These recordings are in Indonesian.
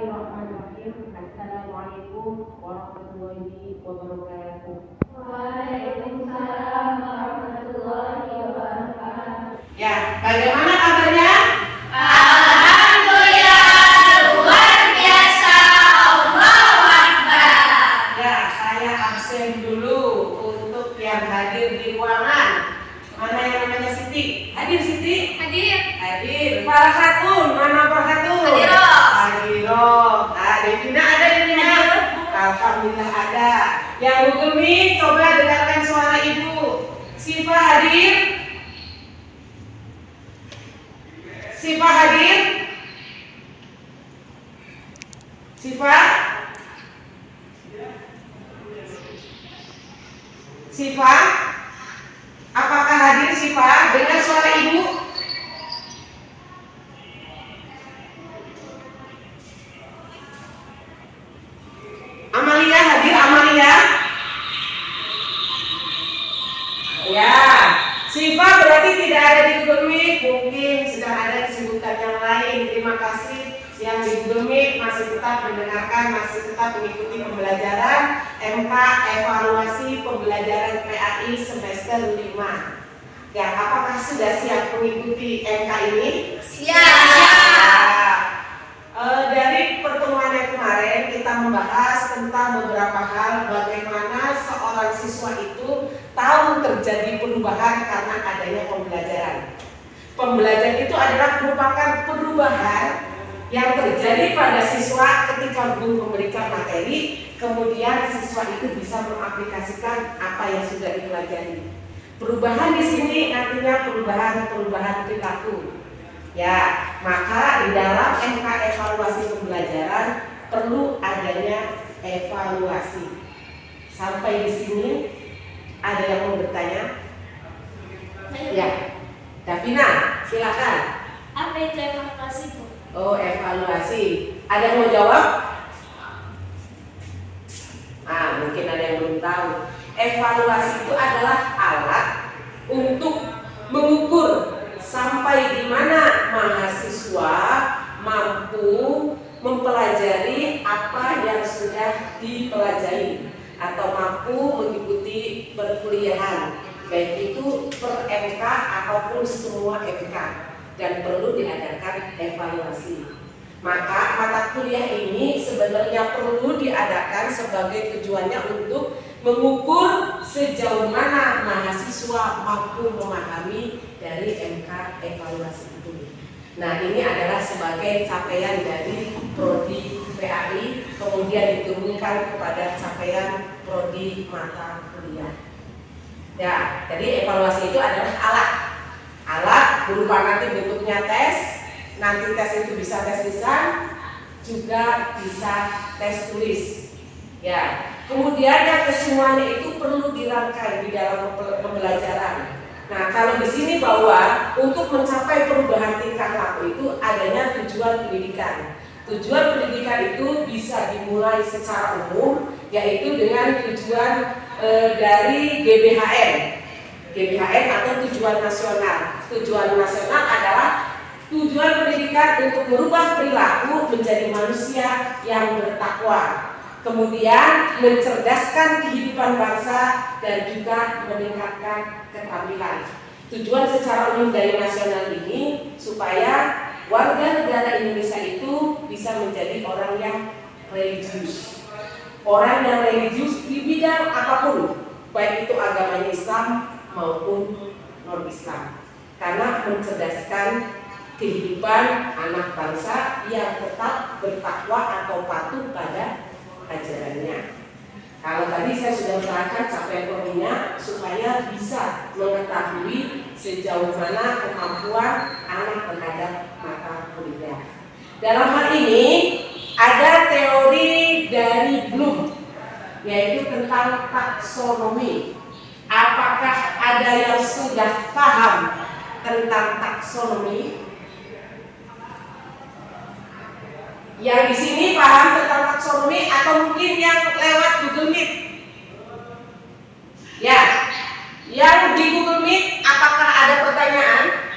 Bismillahirrahmanirrahim. Assalamualaikum warahmatullahi wabarakatuh. Waalaikumsalam warahmatullahi wabarakatuh. Ya, bagaimana kabarnya? Alhamdulillah, luar biasa. Allahu Akbar. Ya, saya absen dulu untuk yang hadir di ruangan. Mana yang namanya Siti? Hadir Siti? Hadir. Hadir. Farhatun, mana Farhatun? Hadiroh. Hadiroh. Nah, Devina ada Devina? Alhamdulillah ada. Yang Google Meet, coba dengarkan suara ibu. Siva hadir? Siva hadir? Siva? Siva? Apakah hadir Siva? Dengar suara ibu? Amalia hadir? Amalia? Ya, Siva berarti tidak ada di Google Meet. Mungkin sedang ada kesibukan yang lain. Terima kasih yang di Google Meet masih tetap mendengarkan, masih tetap mengikuti pembelajaran MK Evaluasi Pembelajaran PAI semester 5. Ya, apakah sudah siap mengikuti MK ini? Siap. Dari pertemuan yang kemarin kita membahas tentang beberapa hal bagaimana seorang siswa itu tahu terjadi perubahan karena adanya pembelajaran. Pembelajaran itu adalah merupakan perubahan yang terjadi pada siswa ketika guru memberikan materi, kemudian siswa itu bisa mengaplikasikan apa yang sudah dipelajari. Perubahan di sini artinya perubahan perilaku. Ya, maka di dalam MK evaluasi pembelajaran perlu adanya evaluasi. Sampai di sini ada yang mau bertanya? Ya, Davina, silakan. Apa itu evaluasi, Bu? Oh, evaluasi. Ada yang mau jawab? Mungkin ada yang belum tahu. Evaluasi itu adalah alat untuk mengukur sampai di mana mahasiswa mampu mempelajari apa yang sudah dipelajari atau mampu mengikuti perkuliahan, baik itu per MK ataupun semua MK, dan perlu diadakan evaluasi. Maka mata kuliah ini sebenarnya perlu diadakan sebagai tujuannya untuk mengukur sejauh mana mahasiswa mampu memahami dari MK evaluasi itu. Nah, ini adalah sebagai capaian dari prodi PAI, kemudian diturunkan kepada capaian prodi mata kuliah. Ya, jadi evaluasi itu adalah alat berupa nanti bentuknya tes. Nanti tes itu bisa tes lisan, juga bisa tes tulis. Ya, kemudian yang kesemuanya itu perlu dirangkai di dalam pembelajaran. Nah, kalau di sini bahwa untuk mencapai perubahan tingkah laku itu adanya tujuan pendidikan. Tujuan pendidikan itu bisa dimulai secara umum, yaitu dengan tujuan dari GBHN atau tujuan nasional. Tujuan nasional adalah tujuan pendidikan untuk merubah perilaku menjadi manusia yang bertakwa, kemudian mencerdaskan kehidupan bangsa dan juga meningkatkan keterampilan. Tujuan secara umum dari nasional ini supaya warga negara Indonesia itu bisa menjadi orang yang religius. Orang yang religius di bidang apapun, baik itu agamanya Islam maupun non-Islam, karena mencerdaskan kehidupan anak bangsa yang tetap bertakwa atau patuh pada ajarannya. Kalau tadi saya sudah menerangkan capaian prodinya supaya bisa mengetahui sejauh mana kemampuan anak terhadap mata kuliah. Dalam hal ini ada teori dari Bloom, yaitu tentang taksonomi. Apakah ada yang sudah paham tentang taksonomi? Yang di sini paham tentang taksonomi atau mungkin yang lewat Google Meet? Ya, yang di Google Meet apakah ada pertanyaan?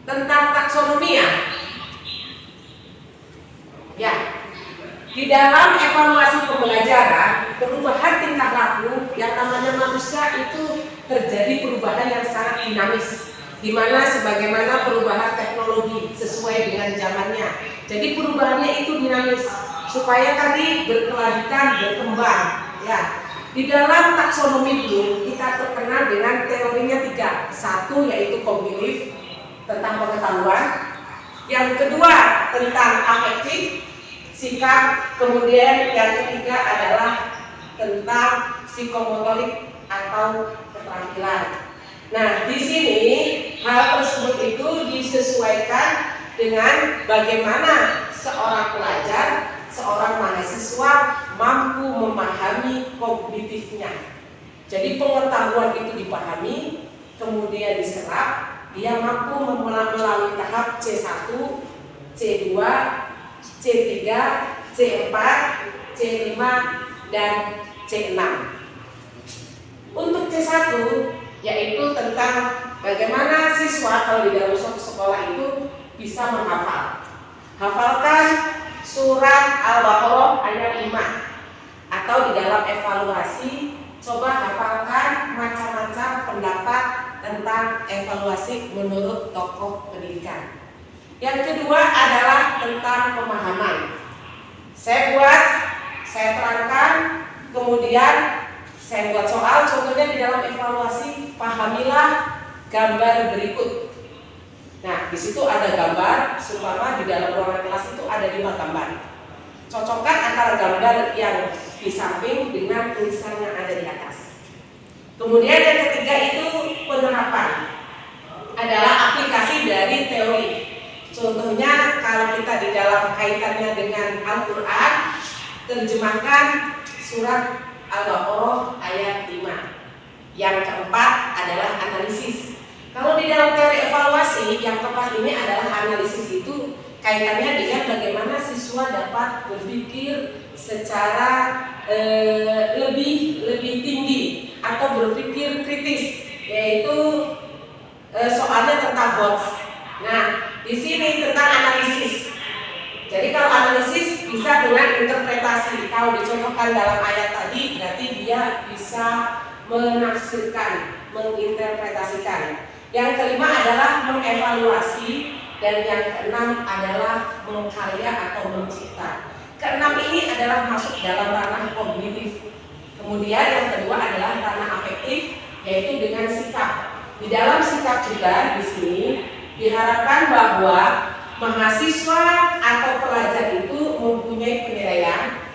tentang taksonomi ya? Ya, di dalam evaluasi pembelajaran, perubahan tingkah laku yang namanya manusia itu terjadi perubahan yang sangat dinamis, di mana sebagaimana perubahan teknologi sesuai dengan zamannya. Jadi perubahannya itu dinamis supaya tadi berkelanjutan, berkembang. Ya, di dalam taksonomi Bloom kita terkenal dengan teorinya 3. Satu yaitu kognitif tentang pengetahuan, yang kedua tentang afektif, sikap, kemudian yang ketiga adalah tentang psikomotorik atau keterampilan. Nah, di sini hal tersebut itu disesuaikan dengan bagaimana seorang pelajar, seorang mahasiswa mampu memahami kognitifnya. Jadi pengetahuan itu dipahami, kemudian diserap, dia mampu melalui tahap C1, C2, C3, C4, C5, dan C6. Untuk C1 yaitu tentang bagaimana siswa kalau di dalam suatu sekolah itu bisa menghafal. Hafalkan surat Al-Baqarah ayat 5, atau di dalam evaluasi coba hafalkan macam-macam pendapat tentang evaluasi menurut tokoh pendidikan. Yang kedua adalah tentang pemahaman. Saya terangkan, kemudian saya buat soal, contohnya di dalam evaluasi, pahamilah gambar berikut. Nah, di situ ada gambar, seumpama di dalam ruangan kelas itu ada 5 gambar. Cocokkan antara gambar yang di samping dengan tulisan yang ada di atas. Kemudian yang ketiga itu penerapan, adalah aplikasi dari teori. Contohnya kalau kita di dalam kaitannya dengan Al-Quran, terjemahkan surat Al-Baqarah ayat 5. Yang keempat adalah analisis. Kalau di dalam teori evaluasi, yang keempat ini adalah analisis itu kaitannya dengan bagaimana siswa dapat berpikir secara lebih tinggi atau berpikir kritis, yaitu soalnya tentang bots. Nah, di sini tentang analisis. Jadi kalau analisis bisa dengan interpretasi. Kalau dicontohkan dalam ayat tadi, berarti dia bisa menafsirkan, menginterpretasikan. Yang kelima adalah mengevaluasi, dan yang keenam adalah mengkarya atau mencipta. Keenam ini adalah masuk dalam ranah kognitif. Kemudian yang kedua adalah ranah afektif, yaitu dengan sikap. Di dalam sikap juga di sini diharapkan bahwa mahasiswa atau pelajar itu mempunyai penilaian,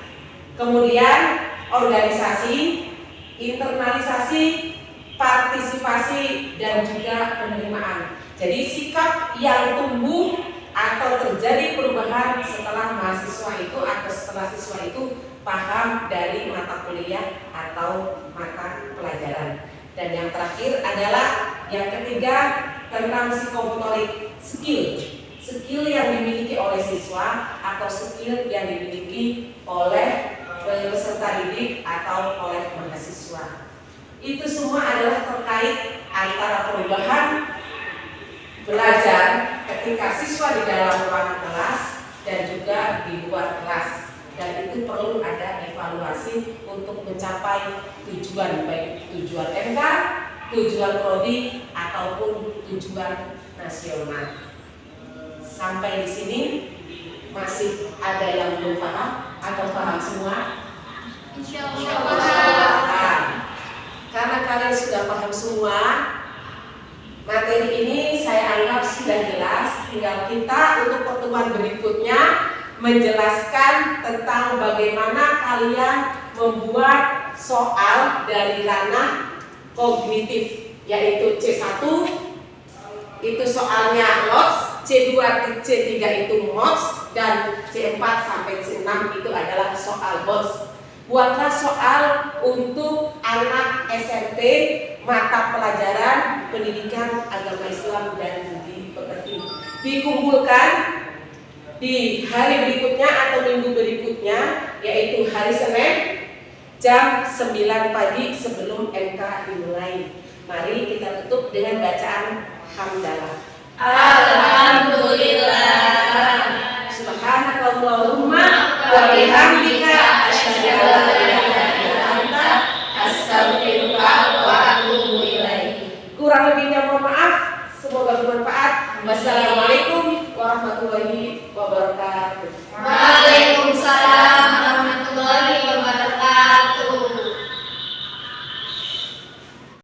kemudian organisasi, internalisasi, partisipasi, dan juga penerimaan. Jadi sikap yang tumbuh atau terjadi perubahan setelah mahasiswa itu atau setelah siswa itu paham dari mata kuliah atau mata pelajaran. Dan yang terakhir adalah yang ketiga tentang psikomotorik, skill yang dimiliki oleh siswa atau skill yang dimiliki oleh peserta didik atau oleh mahasiswa. Itu semua adalah terkait antara perubahan belajar ketika siswa di dalam ruangan kelas dan juga di luar kelas, dan itu perlu ada evaluasi untuk mencapai tujuan, baik tujuan MK, tujuan prodi ataupun tujuan nasional. Sampai di sini masih ada yang belum paham atau paham semua? Insyaallah. Karena kalian sudah paham semua, materi ini saya anggap sudah jelas. Tinggal kita untuk pertemuan berikutnya menjelaskan tentang bagaimana kalian membuat soal dari ranah kognitif, yaitu C1 itu soalnya LOTS, C2 C3 itu MOTS, dan C4 sampai C6 itu adalah soal BOTS. Buatlah soal untuk anak SMP mata pelajaran pendidikan agama Islam dan budi pekerti. Dikumpulkan di hari berikutnya atau minggu berikutnya, yaitu hari Senin jam 9 pagi sebelum MK dimulai. Mari kita tutup dengan bacaan hamdalah. bihamdika asyhadu an la ilaha illa anta astaghfiruka wa atubu ilaik. Kurang lebihnya mohon maaf, semoga bermanfaat. Wassalamualaikum warahmatullahi wabarakatuh.